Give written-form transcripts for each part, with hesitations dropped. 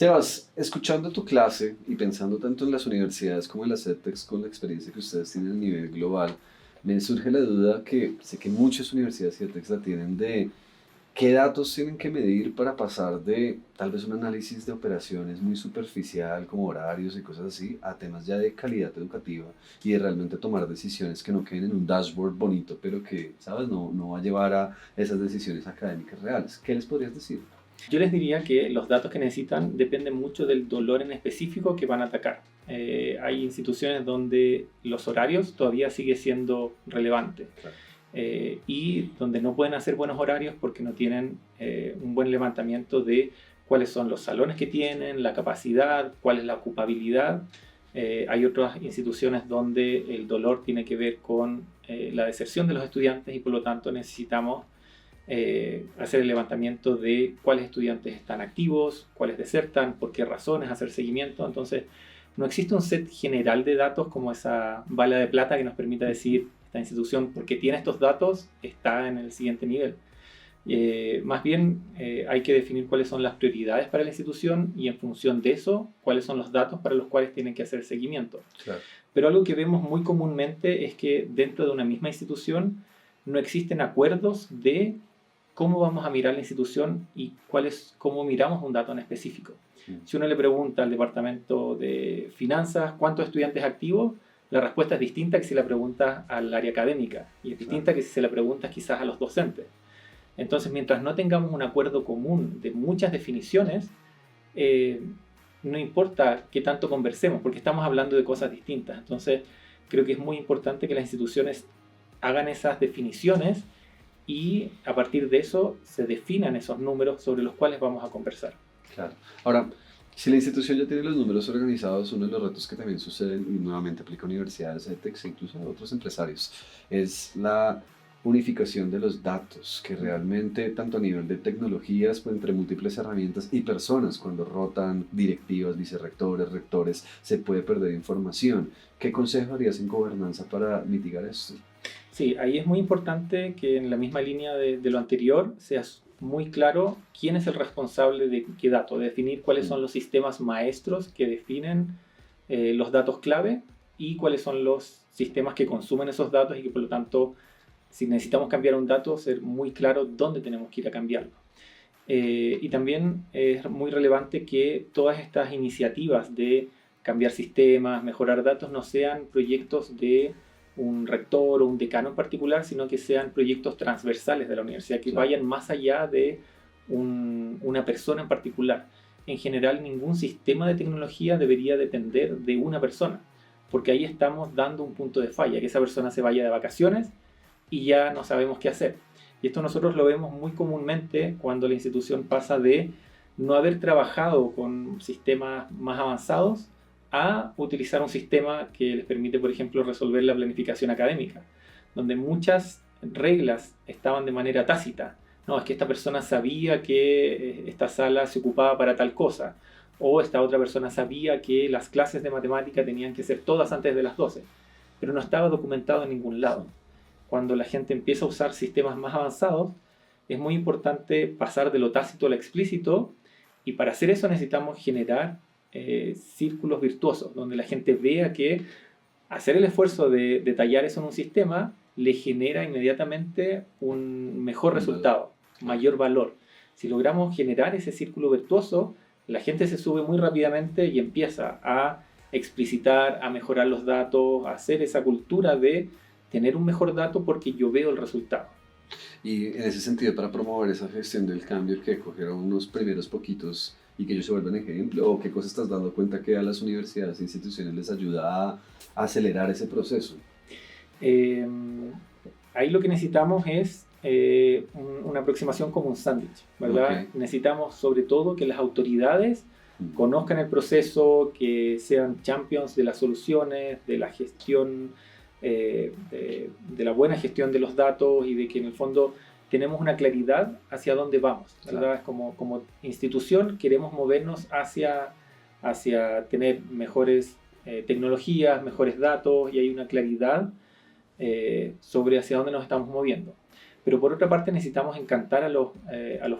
Sebas, escuchando tu clase y pensando tanto en las universidades como en las EdTechs con la experiencia que ustedes tienen a nivel global, me surge la duda que sé que muchas universidades y EdTechs la tienen de qué datos tienen que medir para pasar de tal vez un análisis de operaciones muy superficial como horarios y cosas así a temas ya de calidad educativa y de realmente tomar decisiones que no queden en un dashboard bonito, pero que, ¿sabes? No va a llevar a esas decisiones académicas reales. ¿Qué les podrías decir? Yo les diría que los datos que necesitan dependen mucho del dolor en específico que van a atacar. Hay instituciones donde los horarios todavía sigue siendo relevante Claro. y donde no pueden hacer buenos horarios porque no tienen un buen levantamiento de cuáles son los salones que tienen, la capacidad, cuál es la ocupabilidad. Hay otras instituciones donde el dolor tiene que ver con la deserción de los estudiantes y por lo tanto necesitamos hacer el levantamiento de cuáles estudiantes están activos, cuáles desertan, por qué razones, hacer seguimiento. Entonces, no existe un set general de datos como esa bala de plata que nos permita decir esta institución, porque tiene estos datos, está en el siguiente nivel. Más bien, hay que definir cuáles son las prioridades para la institución y en función de eso, cuáles son los datos para los cuales tienen que hacer seguimiento. Claro. Pero algo que vemos muy comúnmente es que dentro de una misma institución no existen acuerdos de cómo vamos a mirar la institución y cómo miramos un dato en específico. Si uno le pregunta al departamento de finanzas cuántos estudiantes activos, la respuesta es distinta que si la pregunta al área académica y es distinta que si se la pregunta quizás a los docentes. Entonces, mientras no tengamos un acuerdo común de muchas definiciones, no importa qué tanto conversemos, porque estamos hablando de cosas distintas. Entonces, creo que es muy importante que las instituciones hagan esas definiciones y a partir de eso se definan esos números sobre los cuales vamos a conversar. Claro. Ahora, si la institución ya tiene los números organizados, uno de los retos que también suceden, y nuevamente aplica a universidades, EdTechs e incluso a otros empresarios, es la unificación de los datos, que realmente, tanto a nivel de tecnologías, pues, entre múltiples herramientas y personas, cuando rotan directivas, vicerrectores, rectores, se puede perder información. ¿Qué consejo harías en gobernanza para mitigar esto? Sí, ahí es muy importante que en la misma línea de lo anterior seas muy claro quién es el responsable de qué dato, de definir cuáles Mm. son los sistemas maestros que definen los datos clave y cuáles son los sistemas que consumen esos datos y que por lo tanto, si necesitamos cambiar un dato, ser muy claro dónde tenemos que ir a cambiarlo. Y también es muy relevante que todas estas iniciativas de cambiar sistemas, mejorar datos, no sean proyectos de un rector o un decano en particular, sino que sean proyectos transversales de la universidad, que Claro. vayan más allá de una persona en particular. En general, ningún sistema de tecnología debería depender de una persona, porque ahí estamos dando un punto de falla, que esa persona se vaya de vacaciones y ya no sabemos qué hacer. Y esto nosotros lo vemos muy comúnmente cuando la institución pasa de no haber trabajado con sistemas más avanzados a utilizar un sistema que les permite, por ejemplo, resolver la planificación académica, donde muchas reglas estaban de manera tácita. No, es que esta persona sabía que esta sala se ocupaba para tal cosa, o esta otra persona sabía que las clases de matemática tenían que ser todas antes de las 12, pero no estaba documentado en ningún lado. Cuando la gente empieza a usar sistemas más avanzados, es muy importante pasar de lo tácito a lo explícito y para hacer eso necesitamos generar círculos virtuosos, donde la gente vea que hacer el esfuerzo de detallar eso en un sistema le genera inmediatamente un mejor Un valor. resultado, Claro. mayor valor. Si logramos generar ese círculo virtuoso, la gente se sube muy rápidamente y empieza a explicitar, a mejorar los datos, a hacer esa cultura de tener un mejor dato porque yo veo el resultado. Y en ese sentido, para promover esa gestión del cambio, que cogieron unos primeros poquitos y que ellos se vuelvan ejemplo, o qué cosas estás dando cuenta que a las universidades e instituciones les ayuda a acelerar ese proceso. Eh, Ahí lo que necesitamos es una aproximación como un sándwich, ¿verdad? Ok. Necesitamos sobre todo que las autoridades Mm. conozcan el proceso, que sean champions de las soluciones, de la gestión, de la buena gestión de los datos y de que en el fondo tenemos una claridad hacia dónde vamos, ¿verdad? Claro. Es como institución queremos movernos hacia tener mejores tecnologías, mejores datos y hay una claridad sobre hacia dónde nos estamos moviendo. Pero por otra parte necesitamos encantar a los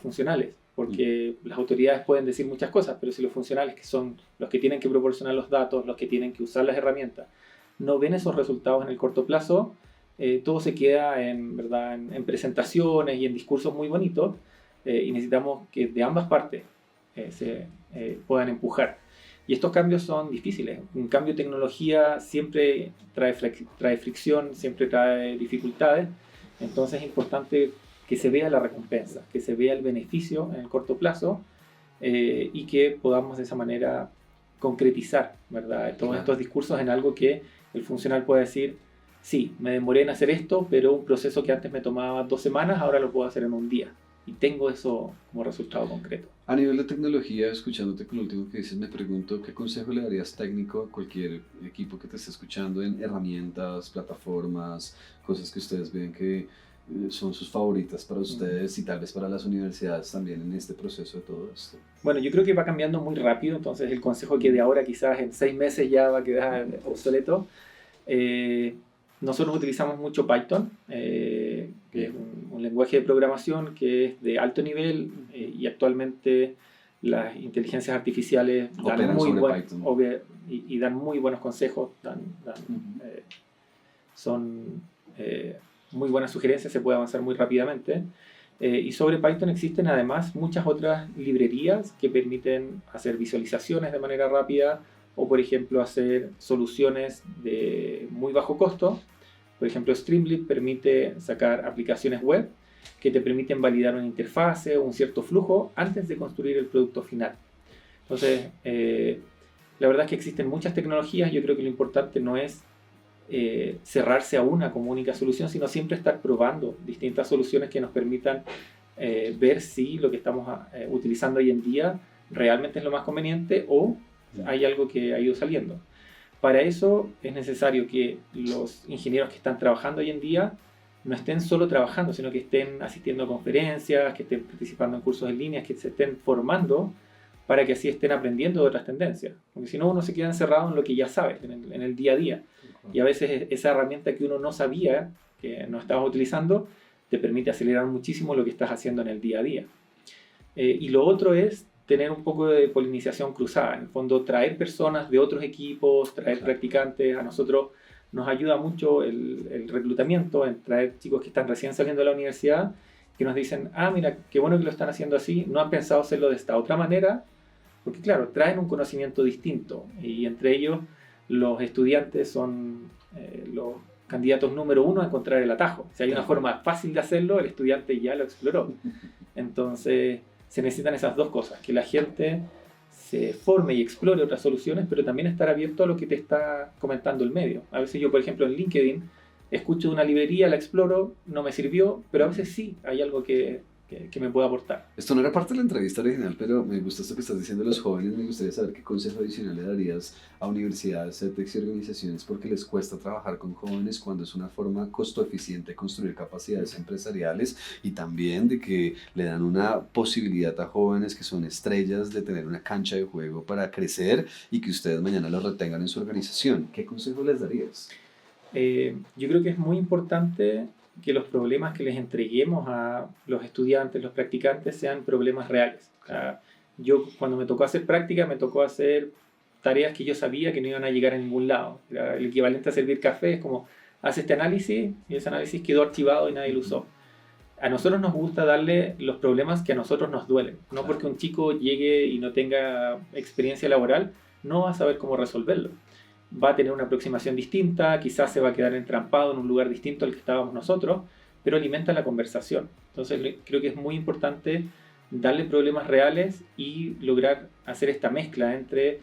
funcionales. porque las autoridades pueden decir muchas cosas, pero si los funcionales, que son los que tienen que proporcionar los datos, los que tienen que usar las herramientas, no ven esos resultados en el corto plazo, todo se queda ¿verdad? En presentaciones y en discursos muy bonitos, y necesitamos que de ambas partes se puedan empujar. Y estos cambios son difíciles. Un cambio de tecnología siempre trae fricción, siempre trae dificultades. Entonces es importante que se vea la recompensa, que se vea el beneficio en el corto plazo, y que podamos de esa manera concretizar, ¿verdad? Todos estos discursos en algo que el funcional pueda decir: sí, me demoré en hacer esto, pero un proceso que antes me tomaba 2 semanas, ahora lo puedo hacer en un día. Y tengo eso como resultado concreto. A nivel de tecnología, escuchándote con lo último que dices, me pregunto qué consejo le darías técnico a cualquier equipo que te esté escuchando en herramientas, plataformas, cosas que ustedes ven que son sus favoritas para ustedes y tal vez para las universidades también en este proceso de todo esto. Bueno, yo creo que va cambiando muy rápido, entonces el consejo que de ahora quizás en 6 meses ya va a quedar obsoleto. Nosotros utilizamos mucho Python, que es un lenguaje de programación que es de alto nivel, y actualmente las inteligencias artificiales dan dan muy buenos consejos, son muy buenas sugerencias, se puede avanzar muy rápidamente. Y sobre Python existen además muchas otras librerías que permiten hacer visualizaciones de manera rápida, o por ejemplo hacer soluciones de muy bajo costo. Por ejemplo, Streamlit permite sacar aplicaciones web que te permiten validar una interfase o un cierto flujo antes de construir el producto final. Entonces, la verdad es que existen muchas tecnologías. Yo creo que lo importante no es cerrarse a una como única solución, sino siempre estar probando distintas soluciones que nos permitan ver si lo que estamos utilizando hoy en día realmente es lo más conveniente o hay algo que ha ido saliendo. Para eso es necesario que los ingenieros que están trabajando hoy en día no estén solo trabajando, sino que estén asistiendo a conferencias, que estén participando en cursos en línea, que se estén formando para que así estén aprendiendo de otras tendencias. Porque si no, uno se queda encerrado en lo que ya sabe, en el día a día. Y a veces esa herramienta que uno no sabía, que no estabas utilizando, te permite acelerar muchísimo lo que estás haciendo en el día a día. Y lo otro es tener un poco de polinización cruzada, en el fondo traer personas de otros equipos, traer practicantes. A nosotros nos ayuda mucho el reclutamiento, en traer chicos que están recién saliendo de la universidad, que nos dicen: mira, qué bueno que lo están haciendo así, no han pensado hacerlo de esta otra manera, porque claro, traen un conocimiento distinto, y entre ellos los estudiantes son los candidatos número 1 a encontrar el atajo. Si hay una forma fácil de hacerlo, el estudiante ya lo exploró. Entonces se necesitan esas dos cosas, que la gente se forme y explore otras soluciones, pero también estar abierto a lo que te está comentando el medio. A veces yo, por ejemplo, en LinkedIn escucho de una librería, la exploro, no me sirvió, pero a veces sí hay algo que me puede aportar. Esto no era parte de la entrevista original, pero me gusta esto que estás diciendo de los jóvenes. Me gustaría saber qué consejo adicional le darías a universidades, CETEX y organizaciones, porque les cuesta trabajar con jóvenes cuando es una forma costo eficiente de construir capacidades empresariales, y también de que le dan una posibilidad a jóvenes que son estrellas de tener una cancha de juego para crecer y que ustedes mañana los retengan en su organización. ¿Qué consejo les darías? Yo creo que es muy importante que los problemas que les entreguemos a los estudiantes, los practicantes, sean problemas reales. O sea, yo cuando me tocó hacer práctica, me tocó hacer tareas que yo sabía que no iban a llegar a ningún lado. Era el equivalente a servir café, es como: hace este análisis y ese análisis quedó archivado y nadie lo usó. A nosotros nos gusta darle los problemas que a nosotros nos duelen. No porque un chico llegue y no tenga experiencia laboral, no va a saber cómo resolverlo. Va a tener una aproximación distinta, quizás se va a quedar entrampado en un lugar distinto al que estábamos nosotros, pero alimenta la conversación. Entonces creo que es muy importante darle problemas reales y lograr hacer esta mezcla entre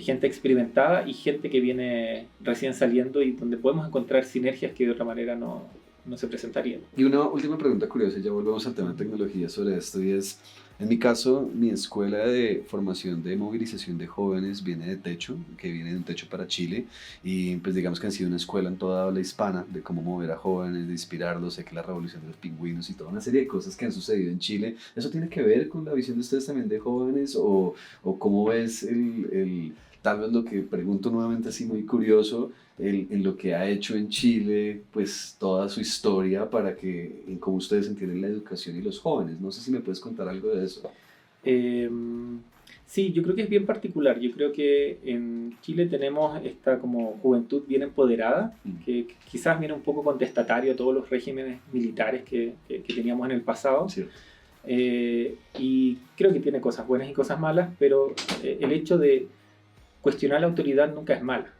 gente experimentada y gente que viene recién saliendo, y donde podemos encontrar sinergias que de otra manera no se presentarían. Y una última pregunta curiosa, ya volvemos al tema de tecnología sobre esto, y es: en mi caso, mi escuela de formación de movilización de jóvenes viene de Techo, que viene de un Techo para Chile, y pues digamos que han sido una escuela en toda habla hispana de cómo mover a jóvenes, de inspirarlos. Sé que la revolución de los pingüinos y toda una serie de cosas que han sucedido en Chile, ¿eso tiene que ver con la visión de ustedes también de jóvenes, o cómo ves tal vez lo que pregunto nuevamente así muy curioso, en lo que ha hecho en Chile, pues toda su historia para que, en cómo ustedes entienden la educación y los jóvenes? No sé si me puedes contar algo de eso? Sí, yo creo que es bien particular. Yo creo que en Chile tenemos esta como juventud bien empoderada, que quizás viene un poco contestatario a todos los regímenes militares que teníamos en el pasado. Sí. Y creo que tiene cosas buenas y cosas malas, pero el hecho de cuestionar la autoridad nunca es mala.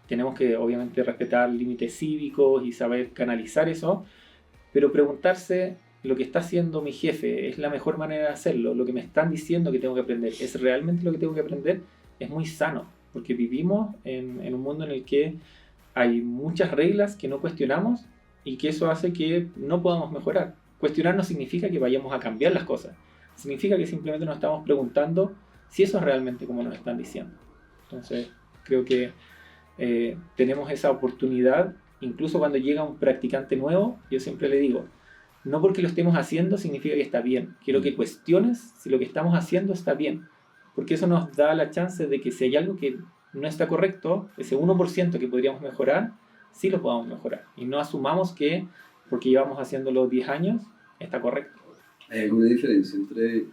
Tenemos que obviamente respetar límites cívicos y saber canalizar eso, pero preguntarse: ¿lo que está haciendo mi jefe es la mejor manera de hacerlo? ¿Lo que me están diciendo que tengo que aprender es realmente lo que tengo que aprender? Es muy sano, porque vivimos en un mundo en el que hay muchas reglas que no cuestionamos y que eso hace que no podamos mejorar. Cuestionar no significa que vayamos a cambiar las cosas, significa que simplemente nos estamos preguntando si eso es realmente como nos están diciendo. Entonces, creo que tenemos esa oportunidad, incluso cuando llega un practicante nuevo. Yo siempre le digo: no porque lo estemos haciendo significa que está bien. Quiero que cuestiones si lo que estamos haciendo está bien, porque eso nos da la chance de que si hay algo que no está correcto, ese 1% que podríamos mejorar, sí lo podamos mejorar. Y no asumamos que porque llevamos haciéndolo 10 años, está correcto. ¿Hay alguna diferencia entre,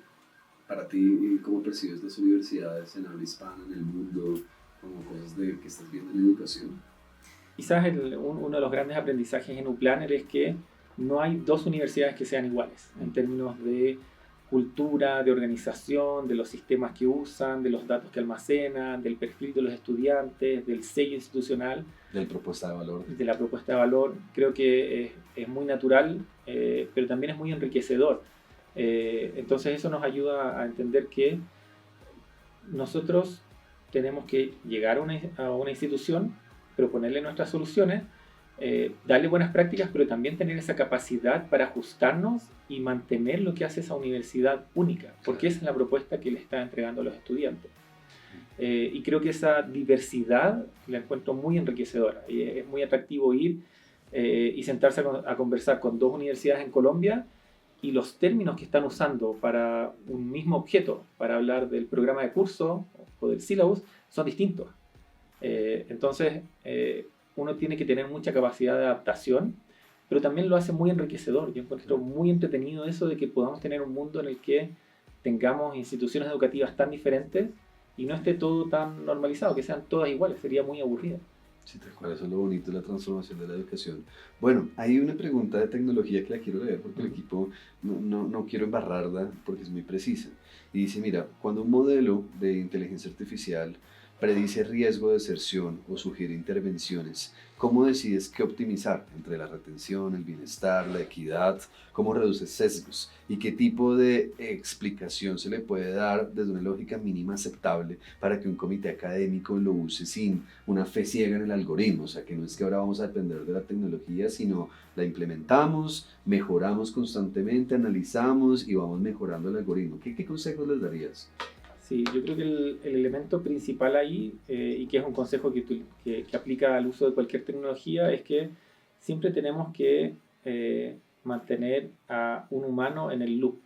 para ti, y cómo percibes las universidades en habla hispana, en el mundo, como cosas que estás viendo en educación? Quizás uno de los grandes aprendizajes en UPlanner es que no hay dos universidades que sean iguales en términos de cultura, de organización, de los sistemas que usan, de los datos que almacenan, del perfil de los estudiantes, del sello institucional. De la propuesta de valor. De la propuesta de valor. Creo que es muy natural, pero también es muy enriquecedor. Entonces eso nos ayuda a entender que nosotros tenemos que llegar a una institución, proponerle nuestras soluciones, darle buenas prácticas, pero también tener esa capacidad para ajustarnos y mantener lo que hace esa universidad única, porque esa es la propuesta que le está entregando a los estudiantes. Y creo que esa diversidad la encuentro muy enriquecedora. Y es muy atractivo ir y sentarse a conversar con dos universidades en Colombia, y los términos que están usando para un mismo objeto, para hablar del programa de curso o del syllabus, son distintos. Entonces, uno tiene que tener mucha capacidad de adaptación, pero también lo hace muy enriquecedor. Yo encuentro muy entretenido eso de que podamos tener un mundo en el que tengamos instituciones educativas tan diferentes y no esté todo tan normalizado, que sean todas iguales. Sería muy aburrido. Sí, tal cual, eso es lo bonito de la transformación de la educación. Bueno, hay una pregunta de tecnología que la quiero leer porque el equipo no quiero embarrarla porque es muy precisa. Y dice: mira, cuando un modelo de inteligencia artificial predice riesgo de deserción o sugiere intervenciones, ¿cómo decides qué optimizar entre la retención, el bienestar, la equidad? ¿Cómo reduces sesgos? ¿Y qué tipo de explicación se le puede dar desde una lógica mínima aceptable para que un comité académico lo use sin una fe ciega en el algoritmo? O sea, que no es que ahora vamos a depender de la tecnología, sino la implementamos, mejoramos constantemente, analizamos y vamos mejorando el algoritmo. ¿Qué consejos les darías? Sí, yo creo que el elemento principal ahí, y que es un consejo que aplica al uso de cualquier tecnología, es que siempre tenemos que mantener a un humano en el loop.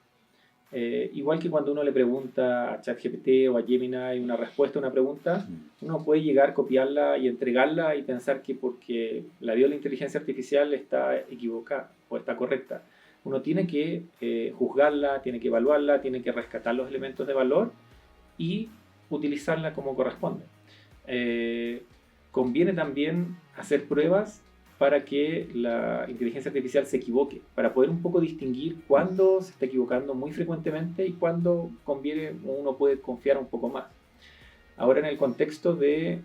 Igual que cuando uno le pregunta a ChatGPT o a Gemini una respuesta a una pregunta, uno puede llegar, copiarla y entregarla y pensar que porque la dio la inteligencia artificial está equivocada o está correcta. Uno tiene que juzgarla, tiene que evaluarla, tiene que rescatar los elementos de valor y utilizarla como corresponde. Conviene también hacer pruebas para que la inteligencia artificial se equivoque, para poder un poco distinguir cuándo se está equivocando muy frecuentemente y cuándo conviene, uno puede confiar un poco más. Ahora, en el contexto de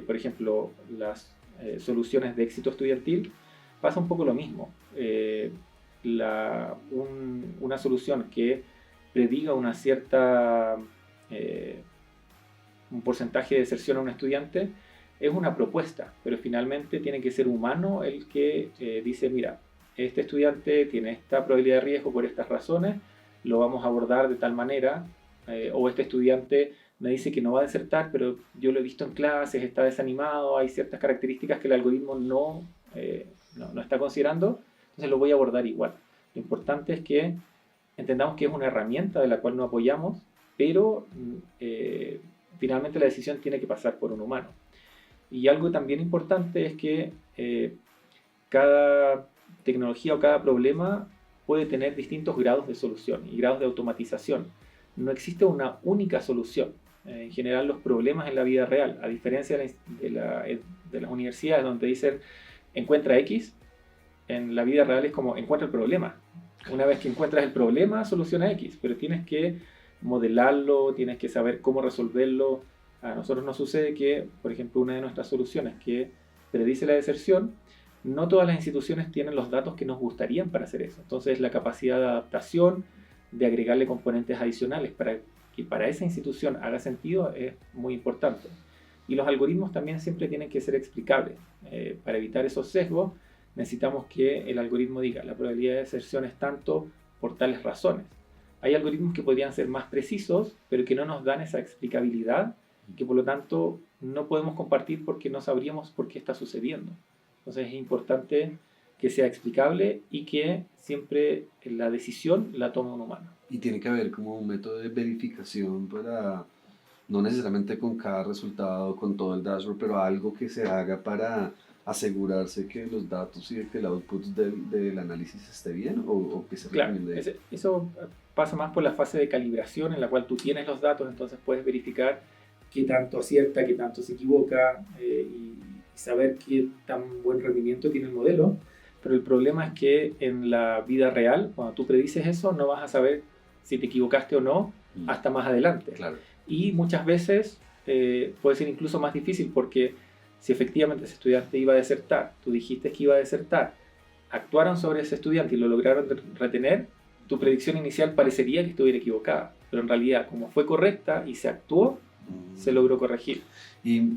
por ejemplo, las soluciones de éxito estudiantil, pasa un poco lo mismo. Una solución que prediga una cierta un porcentaje de deserción a un estudiante es una propuesta, pero finalmente tiene que ser humano el que dice: mira, este estudiante tiene esta probabilidad de riesgo por estas razones, lo vamos a abordar de tal manera, o este estudiante me dice que no va a desertar, pero yo lo he visto en clases, está desanimado, hay ciertas características que el algoritmo no está considerando, entonces lo voy a abordar igual. Lo importante es que entendamos que es una herramienta de la cual nos apoyamos, pero finalmente la decisión tiene que pasar por un humano. Y algo también importante es que cada tecnología o cada problema puede tener distintos grados de solución y grados de automatización. No existe una única solución. En general, los problemas en la vida real, a diferencia de las universidades donde dicen encuentra X, en la vida real es como encuentra el problema. Una vez que encuentras el problema, soluciona X, pero tienes que modelarlo, tienes que saber cómo resolverlo. A nosotros nos sucede que, por ejemplo, una de nuestras soluciones que predice la deserción, no todas las instituciones tienen los datos que nos gustarían para hacer eso. Entonces, la capacidad de adaptación, de agregarle componentes adicionales para que para esa institución haga sentido es muy importante. Y los algoritmos también siempre tienen que ser explicables. Para evitar esos sesgos, necesitamos que el algoritmo diga la probabilidad de deserción es tanto por tales razones. Hay algoritmos que podrían ser más precisos, pero que no nos dan esa explicabilidad, que por lo tanto no podemos compartir porque no sabríamos por qué está sucediendo. Entonces es importante que sea explicable y que siempre la decisión la tome un humano. Y tiene que haber como un método de verificación para, no necesariamente con cada resultado, con todo el dashboard, pero algo que se haga para asegurarse que los datos y que el output del análisis esté bien, o que se recomiende. Claro, eso pasa más por la fase de calibración en la cual tú tienes los datos, entonces puedes verificar qué tanto acierta, qué tanto se equivoca y saber qué tan buen rendimiento tiene el modelo. Pero el problema es que en la vida real, cuando tú predices eso, no vas a saber si te equivocaste o no hasta más adelante. Claro. Y muchas veces puede ser incluso más difícil porque si efectivamente ese estudiante iba a desertar, tú dijiste que iba a desertar, actuaron sobre ese estudiante y lo lograron retener, tu predicción inicial parecería que estuviera equivocada, pero en realidad como fue correcta y se actuó, se logró corregir. Y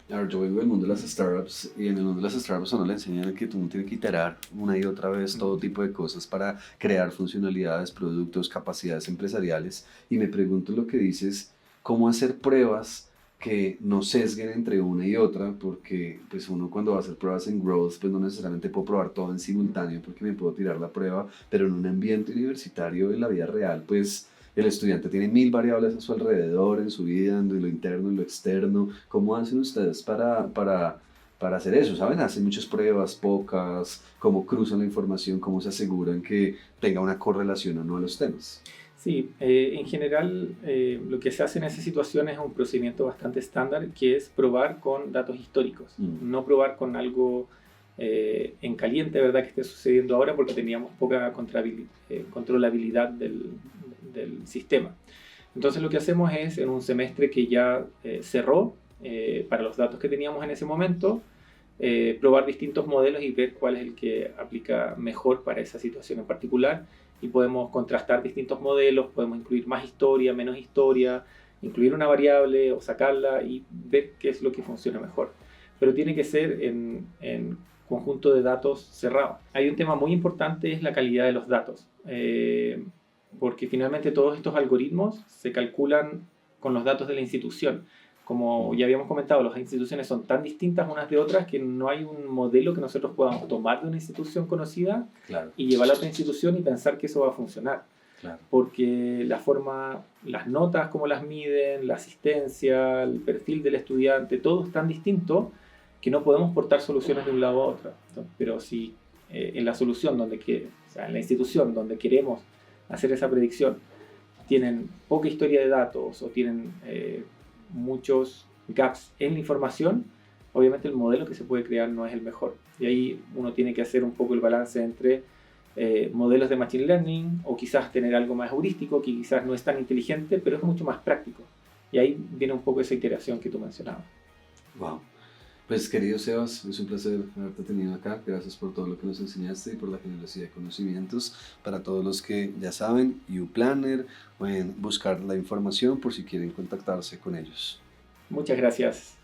ahora yo vengo del mundo de las startups, y en el mundo de las startups a uno le enseñan que tú no tienes que iterar una y otra vez todo tipo de cosas para crear funcionalidades, productos, capacidades empresariales, y me pregunto lo que dices, cómo hacer pruebas que no sesguen entre una y otra, porque pues uno cuando va a hacer pruebas en Growth, pues no necesariamente puedo probar todo en simultáneo porque me puedo tirar la prueba, pero en un ambiente universitario, en la vida real, pues el estudiante tiene 1000 variables a su alrededor, en su vida, en lo interno, en lo externo. ¿Cómo hacen ustedes para hacer eso? ¿Saben? Hacen muchas pruebas, pocas, cómo cruzan la información, cómo se aseguran que tenga una correlación o no a los temas. Sí, en general lo que se hace en esa situación es un procedimiento bastante estándar, que es probar con datos históricos, no probar con algo en caliente, ¿verdad?, que esté sucediendo ahora porque teníamos poca controlabilidad del sistema. Entonces lo que hacemos es, en un semestre que ya cerró, para los datos que teníamos en ese momento, probar distintos modelos y ver cuál es el que aplica mejor para esa situación en particular. Y podemos contrastar distintos modelos, podemos incluir más historia, menos historia, incluir una variable o sacarla y ver qué es lo que funciona mejor. Pero tiene que ser en conjunto de datos cerrados. Hay un tema muy importante, es la calidad de los datos. Porque finalmente todos estos algoritmos se calculan con los datos de la institución. Como ya habíamos comentado, las instituciones son tan distintas unas de otras que no hay un modelo que nosotros podamos tomar de una institución conocida y llevarla a otra institución y pensar que eso va a funcionar. Porque la forma, las notas, cómo las miden, la asistencia, el perfil del estudiante, todo es tan distinto que no podemos portar soluciones de un lado a otro. Pero si en la solución, o sea, en la institución donde queremos hacer esa predicción, tienen poca historia de datos o tienen muchos gaps en la información, obviamente el modelo que se puede crear no es el mejor. Y ahí uno tiene que hacer un poco el balance entre modelos de Machine Learning o quizás tener algo más heurístico que quizás no es tan inteligente, pero es mucho más práctico. Y ahí viene un poco esa iteración que tú mencionabas. Wow. Pues querido Sebas, es un placer haberte tenido acá. Gracias por todo lo que nos enseñaste y por la generosidad de conocimientos. Para todos los que ya saben, UPlanner, pueden buscar la información por si quieren contactarse con ellos. Muchas gracias.